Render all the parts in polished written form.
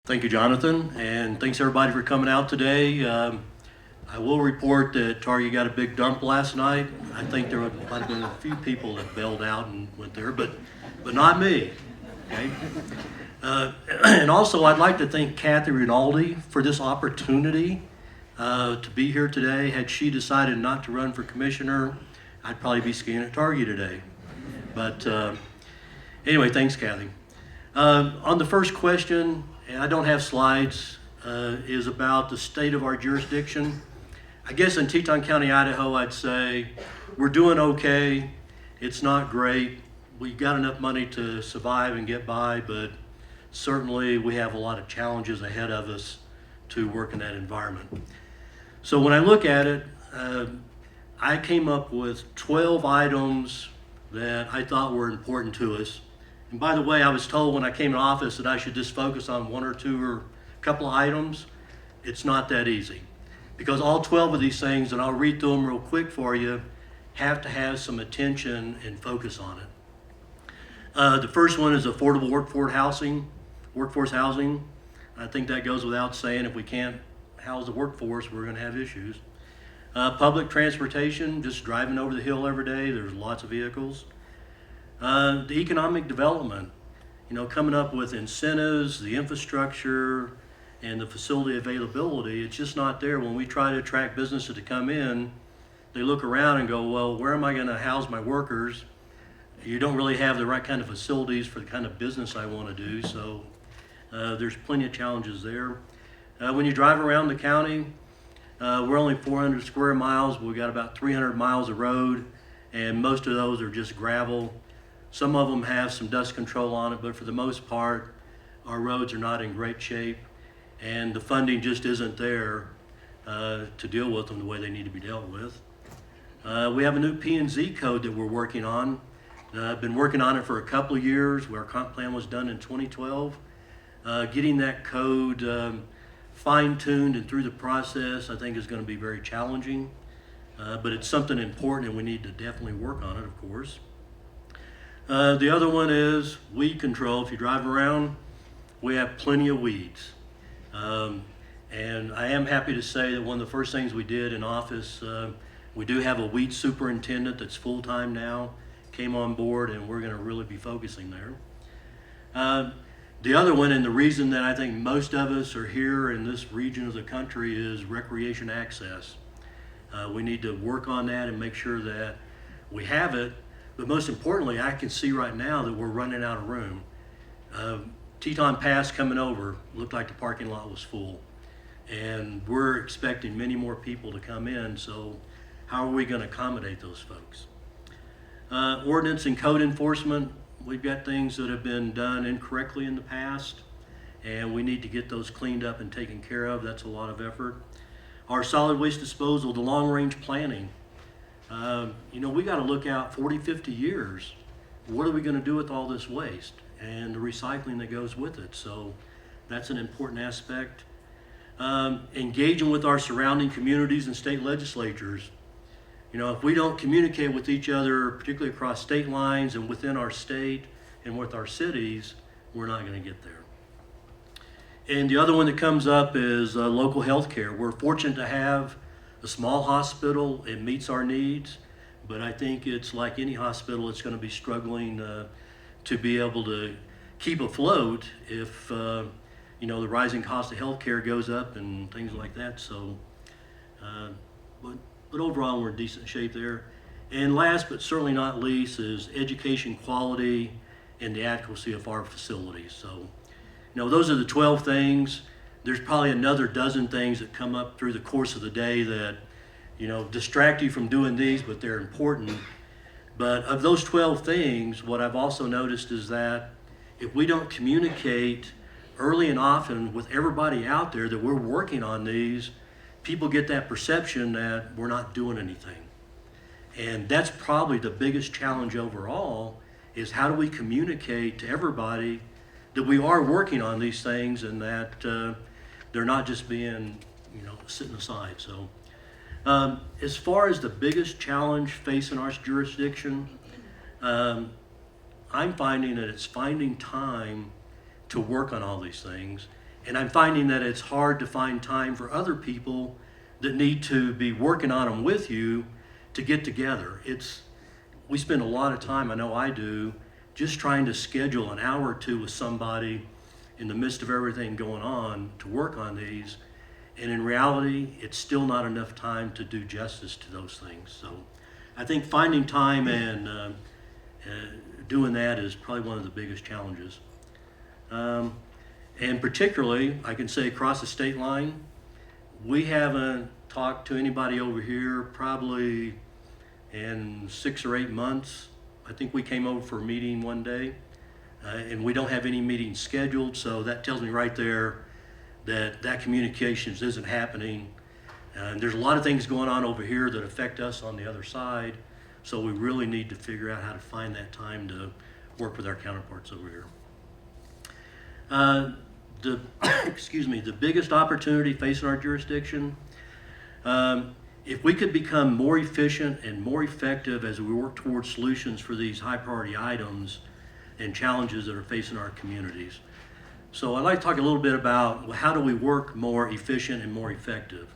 Thank you, Jonathan, and thanks everybody for coming out today. I will report that Target got a big dump last night. I think there might have been a few people that bailed out and went there, but not me. Okay. And also, I'd like to thank Kathy Rinaldi for this opportunity to be here today. Had she decided not to run for commissioner, I'd probably be skiing at Target today. But anyway, thanks, Kathy. On the first question, and I don't have slides, is about the state of our jurisdiction. I guess in Teton County, Idaho, I'd say we're doing okay. It's not great. We've got enough money to survive and get by, but certainly we have a lot of challenges ahead of us to work in that environment. So when I look at it, I came up with 12 items that I thought were important to us. And by the way, I was told when I came in office that I should just focus on one or two or a couple of items. It's not that easy, because all 12 of these things, and I'll read through them real quick for you, have to have some attention and focus on it. The first one is affordable workforce housing. I think that goes without saying. If we can't house the workforce, we're going to have issues. Public transportation, just driving over the hill every day, there's lots of vehicles. The economic development, coming up with incentives, the infrastructure, and the facility availability, it's just not there. When we try to attract businesses to come in, they look around and go, well, where am I going to house my workers? You don't really have the right kind of facilities for the kind of business I want to do, so there's plenty of challenges there. When you drive around the county, we're only 400 square miles, but we've got about 300 miles of road, and most of those are just gravel. Some of them have some dust control on it, but for the most part, our roads are not in great shape, and the funding just isn't there to deal with them the way they need to be dealt with. We have a new P&Z code that we're working on. I've been working on it for a couple of years. Our comp plan was done in 2012. Getting that code fine-tuned and through the process, I think, is going to be very challenging, but it's something important, and we need to definitely work on it, of course. The other one is weed control. If you drive around, we have plenty of weeds. And I am happy to say that one of the first things we did in office, we do have a weed superintendent that's full-time now, came on board, and we're going to really be focusing there. The other one, and the reason that I think most of us are here in this region of the country, is recreation access. We need to work on that and make sure that we have it. But most importantly, I can see right now that we're running out of room. Teton Pass coming over looked like the parking lot was full. And we're expecting many more people to come in, so how are we going to accommodate those folks? Ordinance and code enforcement, we've got things that have been done incorrectly in the past, and we need to get those cleaned up and taken care of. That's a lot of effort. Our solid waste disposal, the long-range planning. We got to look out 40, 50 years. What are we going to do with all this waste and the recycling that goes with it? So that's an important aspect. Engaging with our surrounding communities and state legislatures. If we don't communicate with each other, particularly across state lines and within our state and with our cities, we're not going to get there. And the other one that comes up is local health care. We're fortunate to have a small hospital. It meets our needs, but I think it's like any hospital, it's going to be struggling to be able to keep afloat if the rising cost of health care goes up and things like that. So, but overall, we're in decent shape there. And last but certainly not least is education quality and the adequacy of our facilities. So, those are the 12 things. There's probably another dozen things that come up through the course of the day that, distract you from doing these, but they're important. But of those 12 things, what I've also noticed is that if we don't communicate early and often with everybody out there that we're working on these, people get that perception that we're not doing anything. And that's probably the biggest challenge overall, is how do we communicate to everybody that we are working on these things and that they're not just being, sitting aside. So as far as the biggest challenge facing our jurisdiction, I'm finding that it's finding time to work on all these things And I'm finding that it's hard to find time for other people that need to be working on them with you to get together. We spend a lot of time, I know I do, just trying to schedule an hour or two with somebody in the midst of everything going on to work on these. And in reality, it's still not enough time to do justice to those things. So I think finding time and doing that is probably one of the biggest challenges. And particularly, I can say across the state line, we haven't talked to anybody over here probably in 6 or 8 months. I think we came over for a meeting one day, and we don't have any meetings scheduled, so that tells me right there that communications isn't happening. And there's a lot of things going on over here that affect us on the other side, so we really need to figure out how to find that time to work with our counterparts over here. The biggest opportunity facing our jurisdiction, if we could become more efficient and more effective as we work towards solutions for these high priority items and challenges that are facing our communities. So I'd like to talk a little bit about how do we work more efficient and more effective.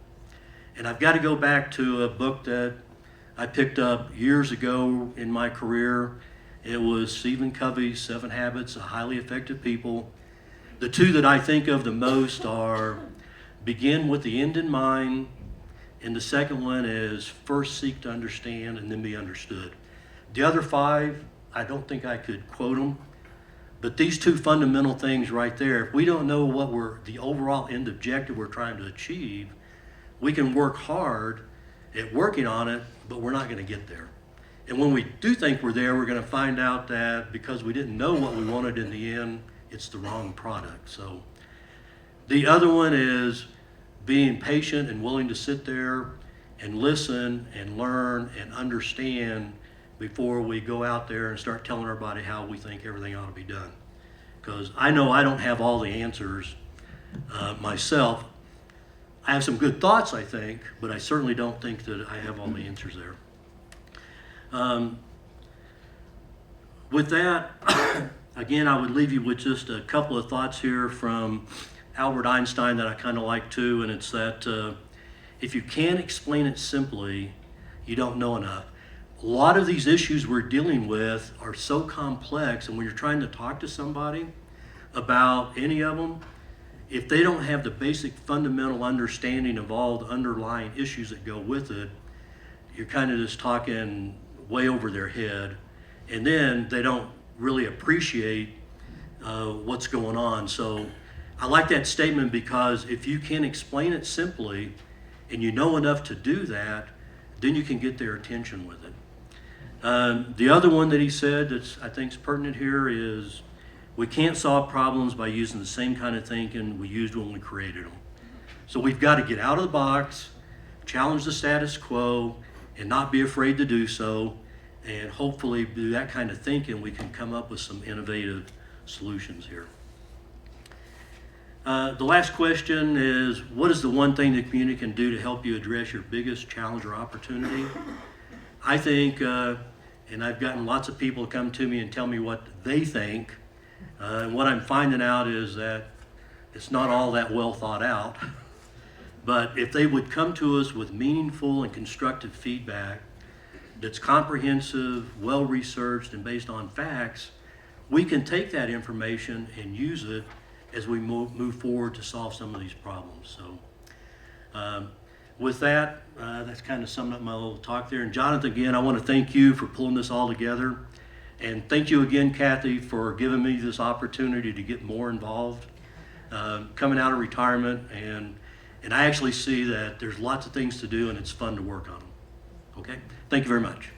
And I've got to go back to a book that I picked up years ago in my career. It was Stephen Covey's 7 Habits of Highly Effective People. The two that I think of the most are begin with the end in mind, and the second one is first seek to understand and then be understood. The other 5, I don't think I could quote them, but these 2 fundamental things right there, if we don't know what the overall end objective we're trying to achieve, we can work hard at working on it, but we're not going to get there. And when we do think we're there, we're going to find out that because we didn't know what we wanted in the end, it's the wrong product. So the other one is being patient and willing to sit there and listen and learn and understand before we go out there and start telling everybody how we think everything ought to be done. Because I know I don't have all the answers myself. I have some good thoughts, I think, but I certainly don't think that I have all the answers there. With that, again, I would leave you with just a couple of thoughts here from Albert Einstein that I kind of like too, and it's that if you can't explain it simply, you don't know enough. A lot of these issues we're dealing with are so complex, and when you're trying to talk to somebody about any of them, if they don't have the basic fundamental understanding of all the underlying issues that go with it, you're kind of just talking way over their head, and then they don't really appreciate what's going on. So I like that statement because if you can explain it simply and you know enough to do that, then you can get their attention with it. The other one that he said that I think is pertinent here is we can't solve problems by using the same kind of thinking we used when we created them. So we've got to get out of the box, challenge the status quo, and not be afraid to do so. And hopefully through that kind of thinking, we can come up with some innovative solutions here. The last question is, what is the one thing the community can do to help you address your biggest challenge or opportunity? I think, and I've gotten lots of people come to me and tell me what they think. And what I'm finding out is that it's not all that well thought out. But if they would come to us with meaningful and constructive feedback that's comprehensive, well-researched, and based on facts, we can take that information and use it as we move forward to solve some of these problems. So with that, that's kind of summed up my little talk there. And Jonathan, again, I want to thank you for pulling this all together. And thank you again, Kathy, for giving me this opportunity to get more involved. Coming out of retirement, and I actually see that there's lots of things to do and it's fun to work on them. Okay? Thank you very much.